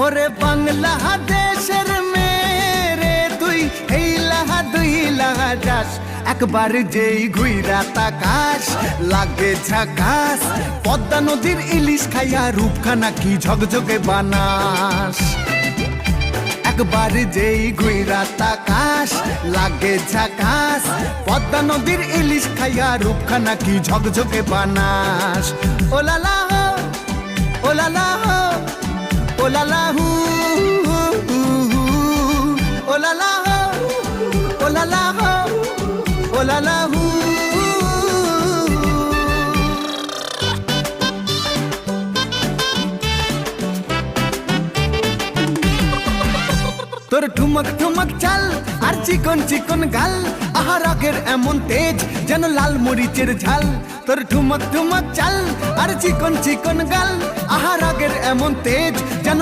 ওরে বাংলাদেশের মেরে তুই এই লাহা দুই লাহা যাস, একবার যেই ঘুইরা তাকাস লাগে ঝাকাস। পদ্মা নদীর ইলিশ খাইয়া রূপখানা কি ঝকঝকে বানাস। একবার যেই ঘুইরা তাকাস লাগে ঝাকাস। পদ্মা নদীর ইলিশ খাইয়া রূপখানা কি ঝকঝকে বানাস। ওলালা হো ওলালা হো ওলালা হু ওলালা হো ওলালা হো ওলালা হু। তোর ঠুমক ঠুমক চাল আর চিকন চিকন গাল, আহা রাগের এমন তেজ যেন লাল মরিচের ঝাল। তোর ঠুমক ঠুমক চাল আর চিকন চিকন গাল, আহা রাগের এমন তেজ যেন